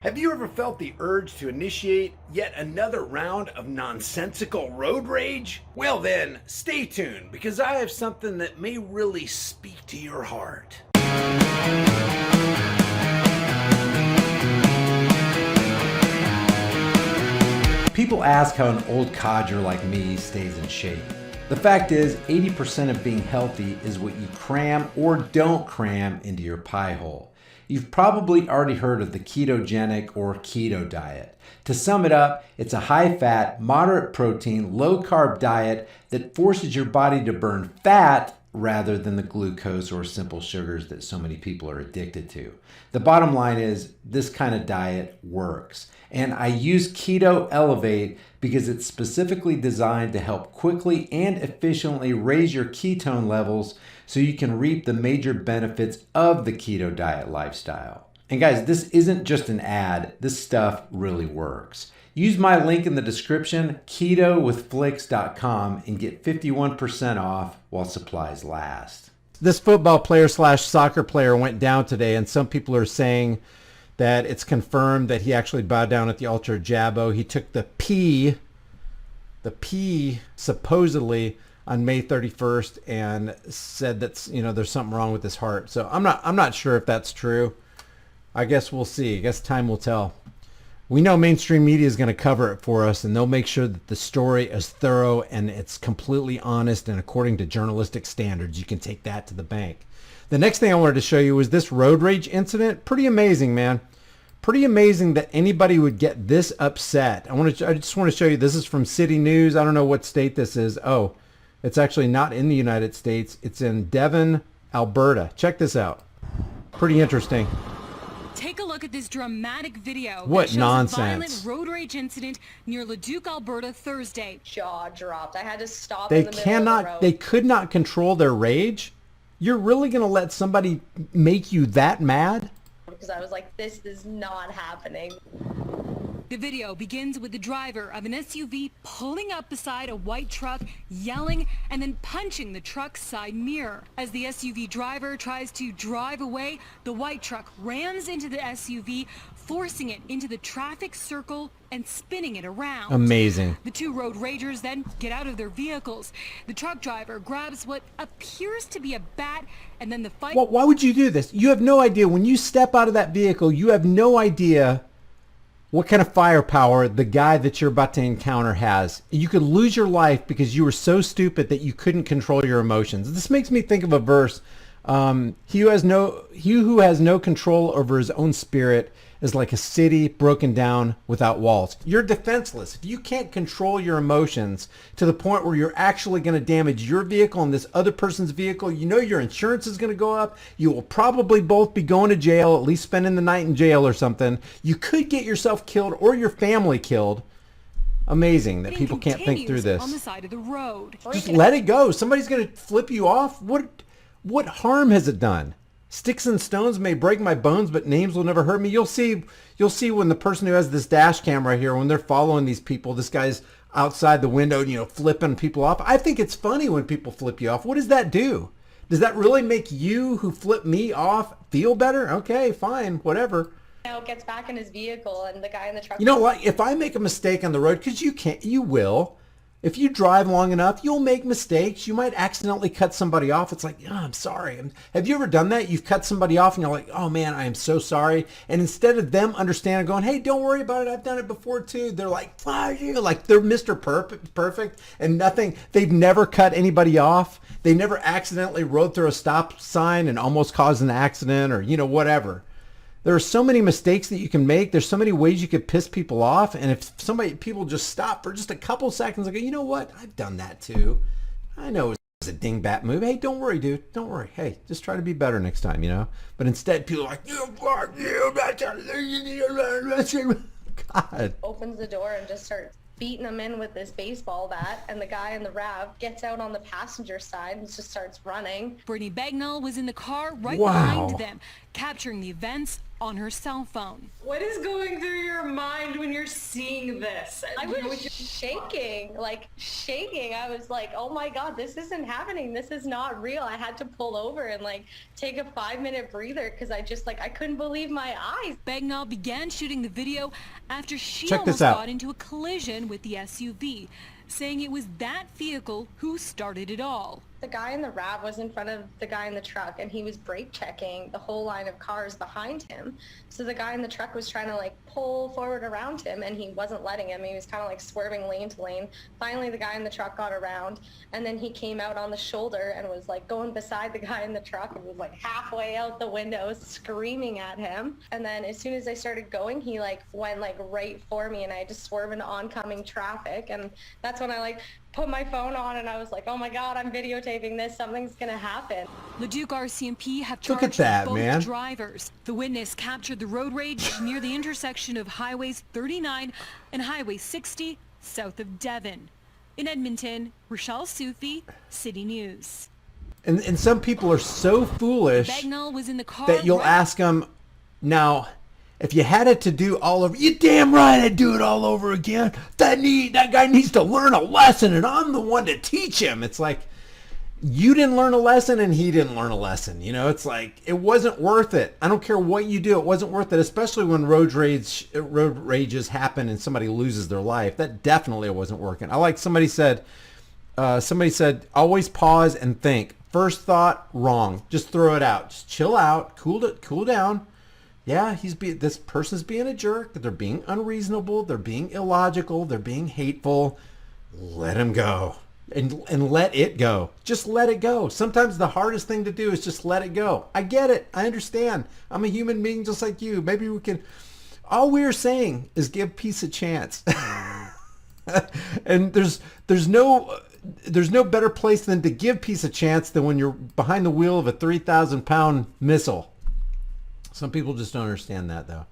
Have you ever felt the urge to initiate yet another round of nonsensical road rage? Well then, stay tuned because I have something that may really speak to your heart. People ask how an old codger like me stays in shape. The fact is, 80% of being healthy is what you cram or don't cram into your pie hole. You've probably already heard of the ketogenic or keto diet. To sum it up, it's a high-fat, moderate-protein, low-carb diet that forces your body to burn fat rather than the glucose or simple sugars that so many people are addicted to. The bottom line is, this kind of diet works. And I use Keto Elevate because it's specifically designed to help quickly and efficiently raise your ketone levels so you can reap the major benefits of the keto diet lifestyle. And guys, this isn't just an ad, this stuff really works. Use my link in the description, ketowithflix.com, and get 51% off while supplies last. This football player slash soccer player went down today, and some people are saying that it's confirmed that he actually bowed down at the altar of Jabbo. He took the P supposedly on May 31st and said that, you know, there's something wrong with his heart. So I'm not sure if that's true. I guess we'll see. I guess time will tell. We know mainstream media is going to cover it for us, and they'll make sure that the story is thorough and it's completely honest and according to journalistic standards. You can take that to the bank. The next thing I wanted to show you was this road rage incident. Pretty amazing, man. Pretty amazing that anybody would get this upset. I just want to show you. This is from City News. I don't know what state this is. Oh, it's actually not in the United States. It's in Devon, Alberta. Check this out. Pretty interesting. Take a look at this dramatic video. What that shows nonsense. A violent road rage incident near Leduc, Alberta, Thursday. Jaw dropped. I had to stop in the middle of the road. They could not control their rage? You're really going to let somebody make you that mad? Because I was like, this is not happening. The video begins with the driver of an SUV pulling up beside a white truck, yelling and then punching the truck's side mirror. As the SUV driver tries to drive away, the white truck rams into the SUV, forcing it into the traffic circle and spinning it around. Amazing. The two road ragers then get out of their vehicles. The truck driver grabs what appears to be a bat, and then the fight... Well, why would you do this? You have no idea. When you step out of that vehicle, you have no idea what kind of firepower the guy that you're about to encounter has. You could lose your life because you were so stupid that you couldn't control your emotions. This makes me think of a verse. He who has no control over his own spirit is like a city broken down without walls. You're defenseless. If you can't control your emotions to the point where you're actually going to damage your vehicle and this other person's vehicle, you know your insurance is going to go up. You will probably both be going to jail, at least spending the night in jail or something. You could get yourself killed or your family killed. Amazing that people can't think through this. On the side of the road. Just let it go. Somebody's going to flip you off. What harm has it done? Sticks and stones may break my bones, but names will never hurt me. You'll see when the person who has this dash cam right here, when they're following these people, this guy's outside the window, you know, flipping people off. I think it's funny when people flip you off. What does that do? Does that really make you who flip me off feel better? Okay, fine, whatever. Now gets back in his vehicle and the guy in the truck. You know what? If I make a mistake on the road, because you will. If you drive long enough, you'll make mistakes. You might accidentally cut somebody off. It's like, oh, I'm sorry. Have you ever done that? You've cut somebody off and you're like, oh man, I am so sorry. And instead of them understanding, going, hey, don't worry about it. I've done it before too. They're like, fuck you. Like they're Mr. Perfect and nothing. They've never cut anybody off. They never accidentally rode through a stop sign and almost caused an accident or, you know, whatever. There are so many mistakes that you can make. There's so many ways you could piss people off. And if people just stop for just a couple seconds and go, you know what? I've done that too. I know it's a dingbat move. Hey, don't worry, dude. Don't worry. Hey, just try to be better next time, you know? But instead, people are like, God. Opens the door and just starts beating him in with this baseball bat, and the guy in the RAV gets out on the passenger side and just starts running. Brittany Bagnall was in the car right Wow. behind them, capturing the events on her cell phone. What is going through your your mind when you're seeing this? I was shaking, like shaking. I was like, oh my God, this isn't happening. This is not real. I had to pull over and like take a 5-minute breather because I just like, I couldn't believe my eyes. Bagnall began shooting the video after she Check this almost out. got into a collision with the SUV, saying it was that vehicle who started it all. The guy in the RAV was in front of the guy in the truck and he was brake checking the whole line of cars behind him. So the guy in the truck was trying to like pull forward around him and he wasn't letting him. He was kind of like swerving lane to lane. Finally, the guy in the truck got around and then he came out on the shoulder and was like going beside the guy in the truck and was like halfway out the window screaming at him. And then as soon as I started going, he like went like right for me and I had to swerve into oncoming traffic. And that's when I like put my phone on and I was like, oh my God, I'm videotaping this. Something's gonna happen. Leduc RCMP have Look at charged that, both man. drivers. The witness captured the road rage near the intersection of Highways 39 and Highway 60 south of Devon. In Edmonton, Rochelle Soufi, City News. And some people are so foolish Bagnall was in the car that you'll right ask them, now, if you had it to do all over, you damn right I'd do it all over again. That guy needs to learn a lesson, and I'm the one to teach him. It's like, you didn't learn a lesson, and he didn't learn a lesson. You know, it's like, it wasn't worth it. I don't care what you do, it wasn't worth it, especially when road rages happen and somebody loses their life. That definitely wasn't working. I like somebody said, always pause and think. First thought, wrong. Just throw it out. Just chill out, cool down. Yeah, this person's being a jerk. They're being unreasonable. They're being illogical. They're being hateful. Let him go, and let it go. Just let it go. Sometimes the hardest thing to do is just let it go. I get it. I understand. I'm a human being just like you. Maybe we can. All we're saying is give peace a chance. And there's no better place than to give peace a chance than when you're behind the wheel of a 3,000-pound missile. Some people just don't understand that, though.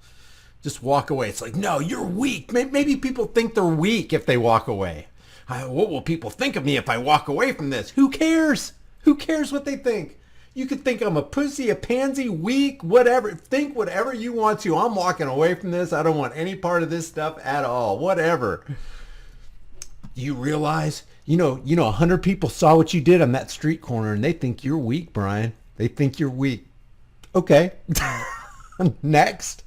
Just walk away. It's like, no, you're weak. Maybe people think they're weak if they walk away. What will people think of me if I walk away from this? Who cares? Who cares what they think? You could think I'm a pussy, a pansy, weak, whatever. Think whatever you want to. I'm walking away from this. I don't want any part of this stuff at all. Whatever. Do you realize, 100 people saw what you did on that street corner and they think you're weak, Brian. They think you're weak. Okay. Next.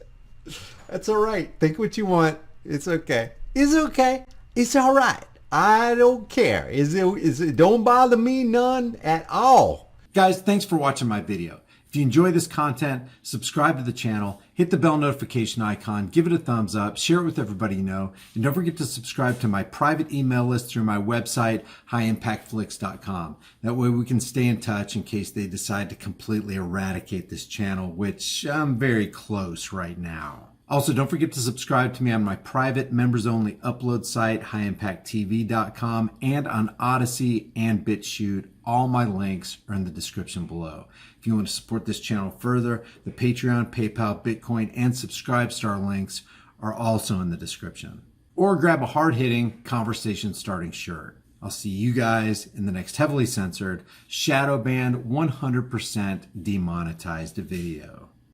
That's all right. Think what you want. It's okay. It's okay. It's all right. I don't care. It don't bother me none at all. Guys, thanks for watching my video. If you enjoy this content, subscribe to the channel, hit the bell notification icon, give it a thumbs up, share it with everybody you know, and don't forget to subscribe to my private email list through my website, highimpactflix.com. That way we can stay in touch in case they decide to completely eradicate this channel, which I'm very close right now. Also, don't forget to subscribe to me on my private members-only upload site, highimpacttv.com, and on Odyssey and BitChute. All my links are in the description below. If you want to support this channel further, the Patreon, PayPal, Bitcoin, and Subscribestar links are also in the description. Or grab a hard-hitting, conversation-starting shirt. I'll see you guys in the next heavily censored, shadow banned, 100% demonetized video.